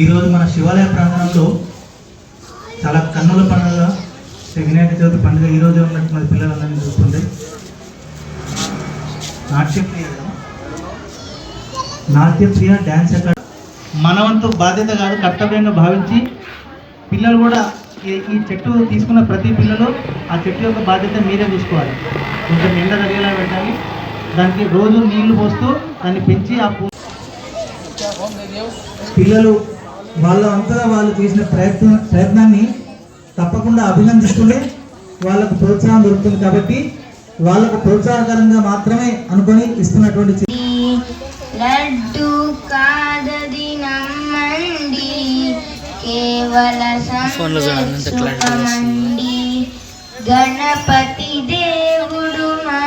ఈరోజు మన శివాలయ ప్రాంగణంలో చాలా కన్నుల పండుగ వినాయక చవితి పండుగ ఈరోజు ఉన్నటువంటి పిల్లలందరినీ చూస్తుంటే నాట్యప్రియ డ్యాన్స్ అకాడమీ మనవంతు బాధ్యత కాదు కర్తవ్యంగా భావించి పిల్లలు కూడా ఈ చెట్టు తీసుకున్న ప్రతి పిల్లలు ఆ చెట్టు యొక్క బాధ్యత మీరే చూసుకోవాలి. కొంచెం ఎండ తగిలేలా పెట్టాలి, దానికి రోజు నీళ్లు పోస్తూ దాన్ని పెంచి ఆ పిల్లలు వాళ్ళ అంతగా వాళ్ళు చేసిన ప్రయత్నాన్ని తప్పకుండా అభినందిస్తూనే వాళ్ళకు ప్రోత్సాహం దొరుకుతుంది. కాబట్టి వాళ్ళకు ప్రోత్సాహకరంగా మాత్రమే అనుకొని ఇస్తున్నటువంటి లడ్డు కాదది నమ్మండి కేవల సంతోషమండి గణపతి దేవుడు మా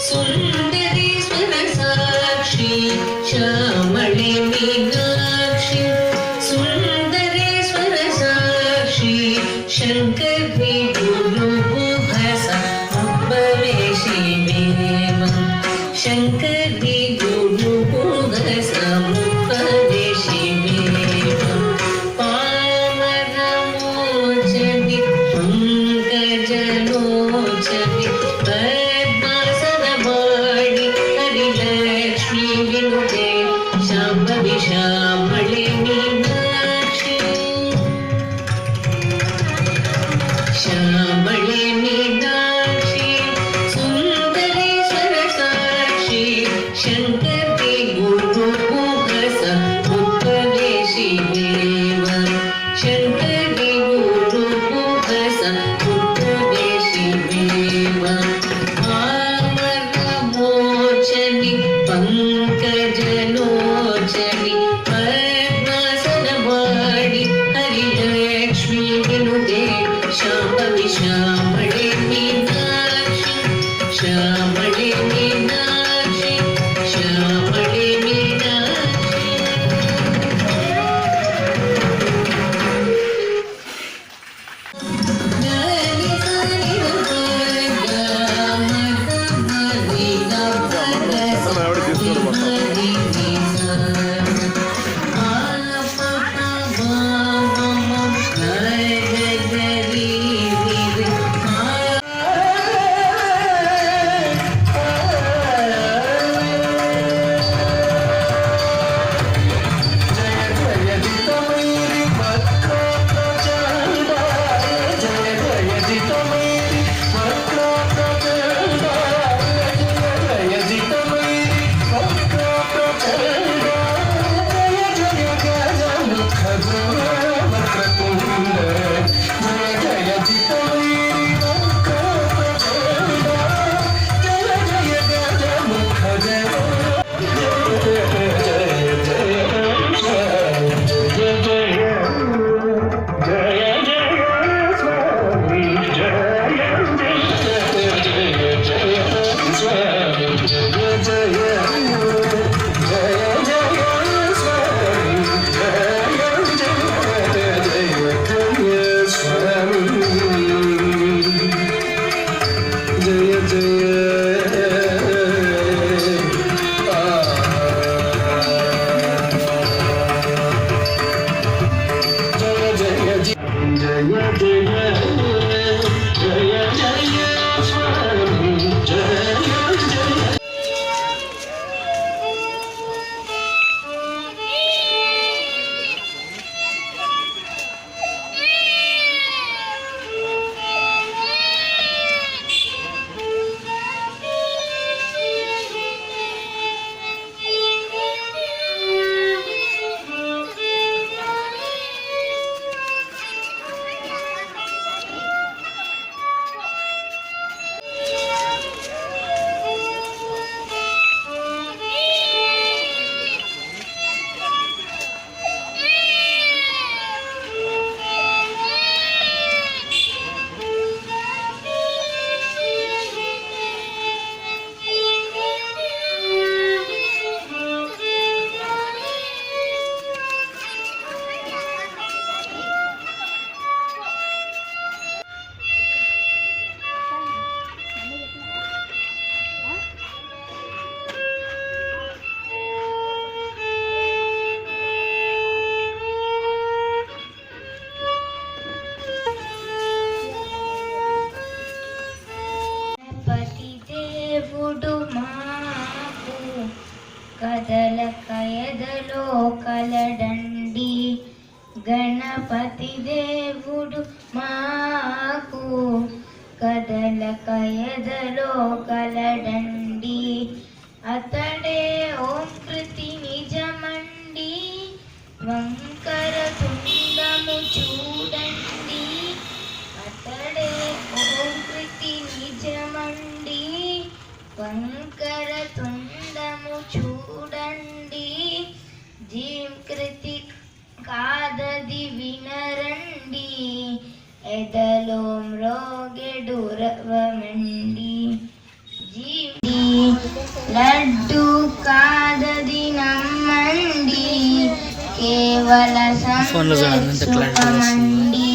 सुंदरेश्वर साक्षी श्यामळे मीनाक्षी सुंदरेश्वर साक्षी शंकर गुरु भसा अब्बवेशी मेवा शंकर गुरु भसा अब्बवेशी मेवा पावनमोचनि पंकजलोचनि రండి గణపతి దేవుడు మాకు కదలక ఎదలో కలడండి అతడే ఓం కృతి నిజమండి వంకర తుండము చూడండి అతడే ఓం కృతి నిజమండి వంకర తుండము చూడండి జీంకృతి కాదది వినరండి ఎదలో మ్రోగెడు రవమండి జీవి లడ్డు కాదది నమ్మండి కేవల సుఖమండి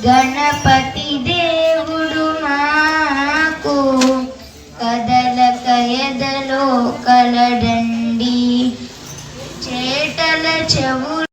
గణపతి దేవుడు మాకు కదలక ఎదలో కలడండి చేటల చెవులు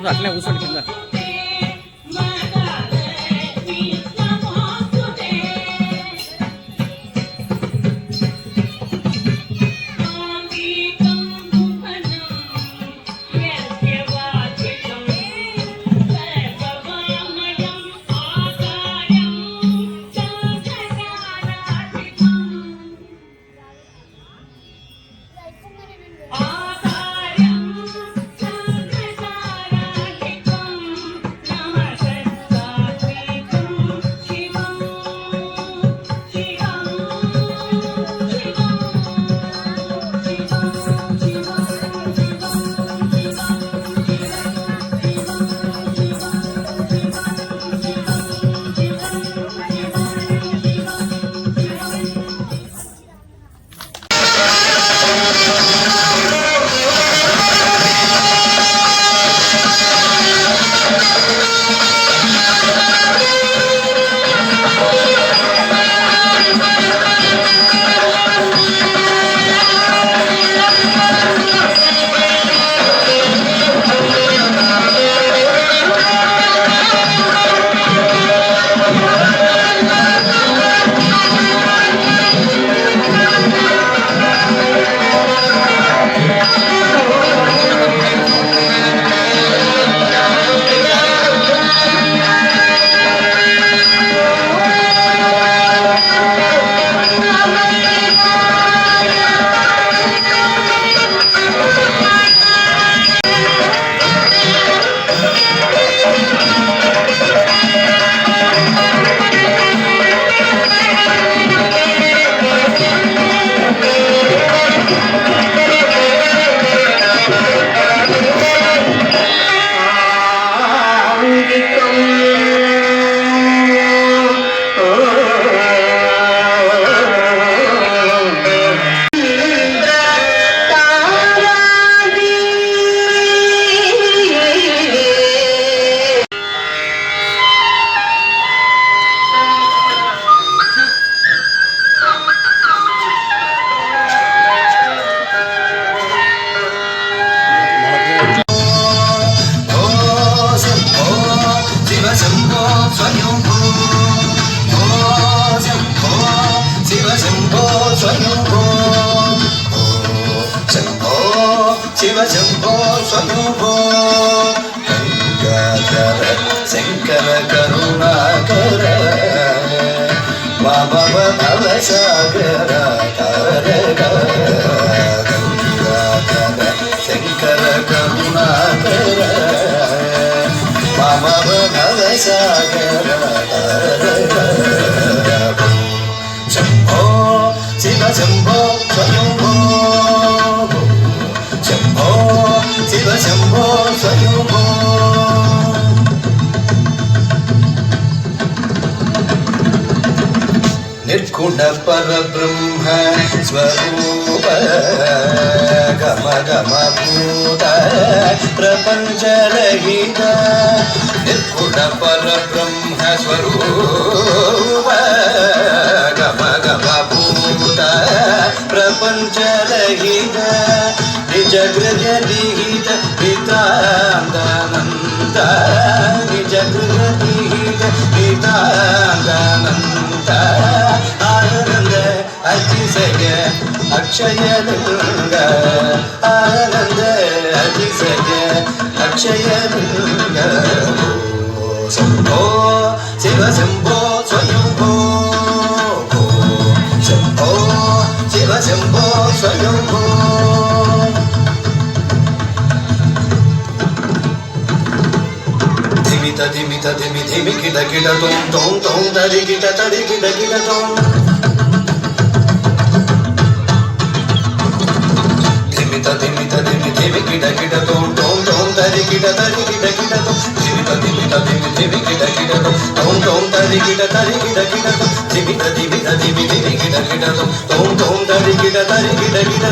అట్లే కూర్చోండి కింద శివ శంభో స్వయంభో గంగాధర శంకర కరుణాకర మమ భవ సాగర తారక గంగాధర శంకర కరుణాకర మమ భవ సాగర తారక శంభో శివ శంభో స్వయంభో శంభో శివ శంభో స్వయంభో నిర్గుణ పరబ్రహ్మ స్వరూప గమ గమ భూత ప్రపంచరహిత నిర్గుణ పరబ్రహ్మ స్వరూప గమ గమ భూత ప్రపంచరహిత నిజ గృహ విహిత పితాందానంద నిజ గృహ విహిత పితాందానంద ఆనంద అతిశయ అక్షయలింగ ఆనంద అతిశయ అక్షయలింగ శంభో శివ శంభో స్వయంభో శంభో శివ శంభో స్వయంభో ధిమిత ధిమిత ధిమి ధిమి కిట కిట తోం తోం తోం తరి కిట కిట తోం ధిమిత ధిమిత ధిమి ధిమి కిట తోం తోం తోం తరి కిట తోం ధిమిత ధిమిత ధిమి ధిమి కిట తోం తోం తోం తరి కిట తోం ధిమిత ధిమిత ధిమి ధిమి కిట తోం తోం తోం తరి కిట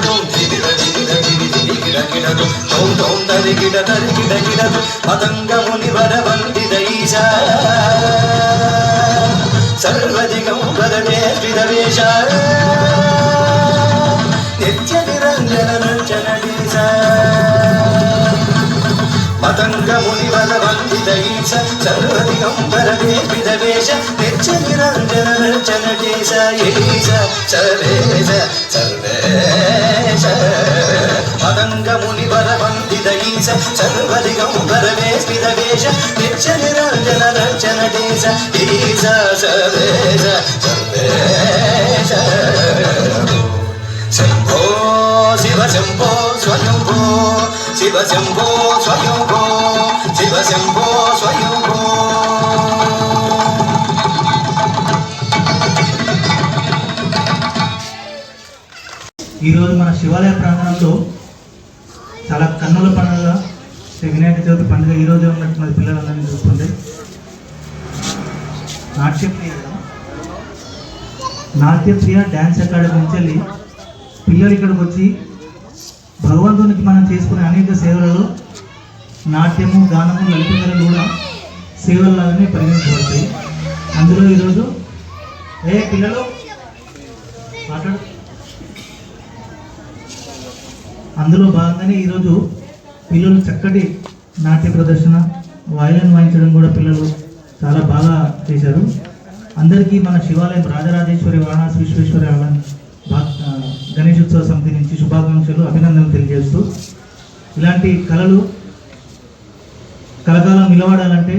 తోం ధిమిత ధిమిత ధిమి ధిమి కిట తోం తోం తరి కిట తోం పతంగ మునివర వందిత ఈశా సర్వదిగంబర వేష నిత్య నిరంజన నర్చన దేశ పతంగ మునివర వందిత ఈశ సర్వదిగంబర వేష నిత్య నిరంజన నర్చన దేశ ఈశ సర్వేశ సర్వేశ పతంగ మునివర వందిత ఈశ సర్వదిగంబర వేష నిత్య నిరంజన నర్చన దేశ ఈశ సర్వేశ సర్వేశ శంభో శివ శంభో స్వయంభో శివ శంభో స్వయంభో శివ శంభో స్వయంభో ఈరోజు మన శివాలయ ప్రాంగణంలో చాలా కన్నుల పండుగ శ్రీ వినాయక చవితి పండుగ ఈరోజు ఉన్నట్టున్నది పిల్లలందరినీ చూస్తుంటే నాట్యప్రియ డ్యాన్స్ అకాడమీ నుంచి వెళ్ళి పిల్లలు ఇక్కడికి వచ్చి భగవంతునికి మనం చేసుకునే అనేక సేవలలో నాట్యము గానము లలిత కళలు కూడా సేవల్లాగానే పరిగణించబడతాయి. అందులో ఈరోజు పిల్లలు మాట్లాడు అందులో భాగంగానే ఈరోజు పిల్లలు చక్కటి నాట్య ప్రదర్శన వాయిలిన్ వాయించడం కూడా పిల్లలు చాలా బాగా చేశారు. అందరికీ మన శివాలయం రాజరాజేశ్వరి వారణాసి విశ్వేశ్వరి గణేశోత్సవ సమితి నుంచి శుభాకాంక్షలు అభినందనలు తెలియజేస్తూ ఇలాంటి కళలు కలకాలం నిలబడాలంటే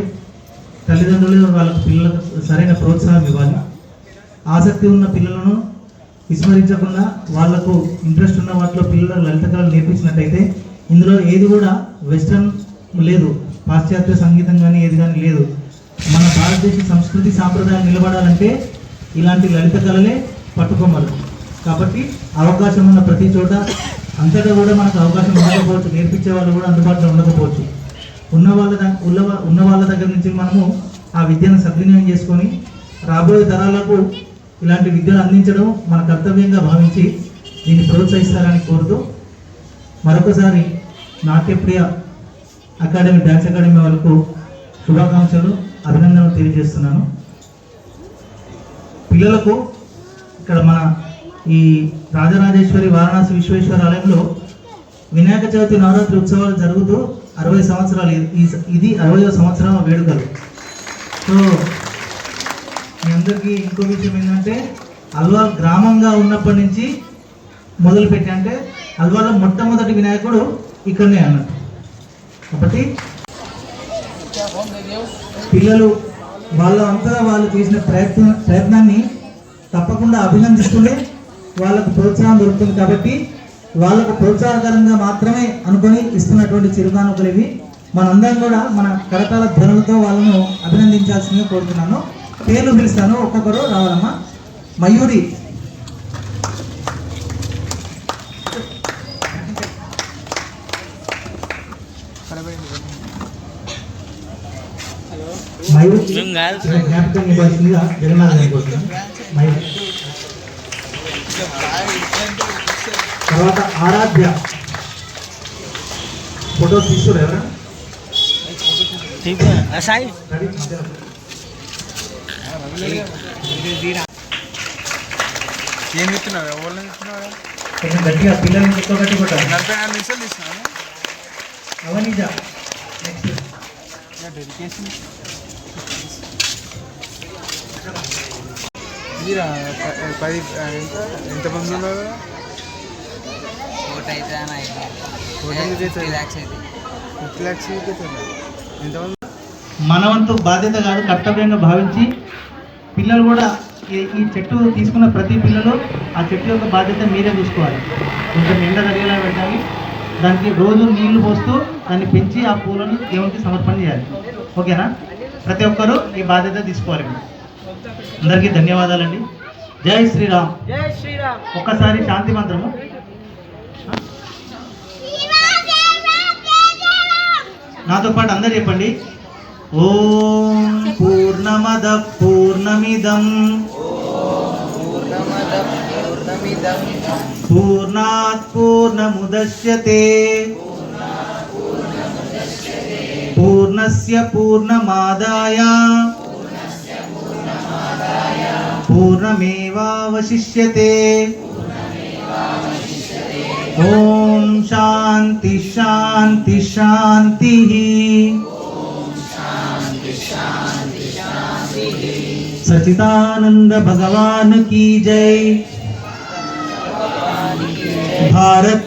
తల్లిదండ్రులు వాళ్ళకు పిల్లలకు సరైన ప్రోత్సాహం ఇవ్వాలి. ఆసక్తి ఉన్న పిల్లలను విస్మరించకుండా వాళ్లకు ఇంట్రెస్ట్ ఉన్న వాటిలో పిల్లలకు లలిత కళలు నేర్పించినట్టయితే ఇందులో ఏది కూడా వెస్ట్రన్ లేదు, పాశ్చాత్య సంగీతం కానీ ఏది కానీ లేదు. మన భారతదేశ సంస్కృతి సాంప్రదాయాలు నిలబడాలంటే ఇలాంటి లలిత కళలే పట్టుకోమలు. కాబట్టి అవకాశం ఉన్న ప్రతి చోట అంతటా కూడా మనకు అవకాశం ఉండకపోవచ్చు, నేర్పించే వాళ్ళు కూడా అందుబాటులో ఉండకపోవచ్చు. ఉన్న వాళ్ళ దగ్గర నుంచి మనము ఆ విద్యను సద్వినియోగం చేసుకొని రాబోయే తరాలకు ఇలాంటి విద్యను అందించడం మన కర్తవ్యంగా భావించి దీన్ని ప్రోత్సహిస్తారని కోరుతూ మరొకసారి నాట్యప్రియ అకాడమీ డ్యాన్స్ అకాడమీ వాళ్ళకు శుభాకాంక్షలు అభినందనలు తెలియజేస్తున్నాను. పిల్లలకు ఇక్కడ మన ఈ రాజరాజేశ్వరి వారణాసి విశ్వేశ్వర ఆలయంలో వినాయక చవితి నవరాత్రి ఉత్సవాలు జరుగుతూ 60 సంవత్సరాలు, ఇది 60వ సంవత్సరం వేడుకలు. సో మీ అందరికీ ఇంకో విషయం ఏంటంటే అల్వాల్ గ్రామంగా ఉన్నప్పటి నుంచి మొదలుపెట్టి, అంటే అల్వాల్లో మొట్టమొదటి వినాయకుడు ఇక్కడనే అన్నట్టు. కాబట్టి పిల్లలు వాళ్ళ అంతగా వాళ్ళు చేసిన ప్రయత్నాన్ని తప్పకుండా అభినందిస్తూనే వాళ్ళకు ప్రోత్సాహం దొరుకుతుంది. కాబట్టి వాళ్ళకు ప్రోత్సాహకరంగా మాత్రమే అనుకొని ఇస్తున్నటువంటి చిరుకానుకలు ఇవి. మనందరం కూడా మన కరతాళ ధ్వనులతో వాళ్ళను అభినందించాల్సిందిగా కోరుతున్నాను. పేర్లు పిలుస్తాను, ఒక్కొక్కరు రావాలమ్మా. మయూరి, జ్ఞాపకం ఇవ్వాల్సిందిగా జగన్నాథ్ గారిని కోరుతున్నాను. మయూరి తర్వాత ఆరాధ్య, ఫోటో తీసుకురా ఎవరా ఏం చెప్తున్నావు? ఎవరిని చెప్తున్నావు? కొంచెం గట్టిగా పిల్లల్ని ఎక్కువ గట్టి కొట్టాలి. 44 నిమిషాలు తీసినాను. అవనిజ నెక్స్ట్ డెడికేషన్ మీరా 10 ఎంతమంది ఉన్నారు? ఎంతమంది? మన వంతు బాధ్యత కాదు కర్తవ్యంగా భావించి పిల్లలు కూడా ఈ చెట్టు తీసుకున్న ప్రతి పిల్లలు ఆ చెట్టు యొక్క బాధ్యత మీరే చూసుకోవాలి. కొంచెం ఎండ తగిలేలా పెట్టాలి, దానికి రోజు నీళ్లు పోస్తూ దాన్ని పెంచి ఆ పూలను దేవునికి సమర్పణ చేయాలి. ఓకేనా? ప్రతి ఒక్కరూ ఈ బాధ్యత తీసుకోవాలి. అందరికీ ధన్యవాదాలండి. జై శ్రీరామ్. జై శ్రీరామ్. ఒక్కసారి శాంతి మంత్రము. నాతో పాటు అందరు చెప్పండి. ఓం పూర్ణమద పూర్ణమిదం పూర్ణాత్ పూర్ణముదచ్యతే పూర్ణస్య పూర్ణమాదాయ పూర్ణమేవావశిష్యతే. ఓం శాంతి శాంతి శాంతి. सच्चिदानंद भगवान की जय. भारत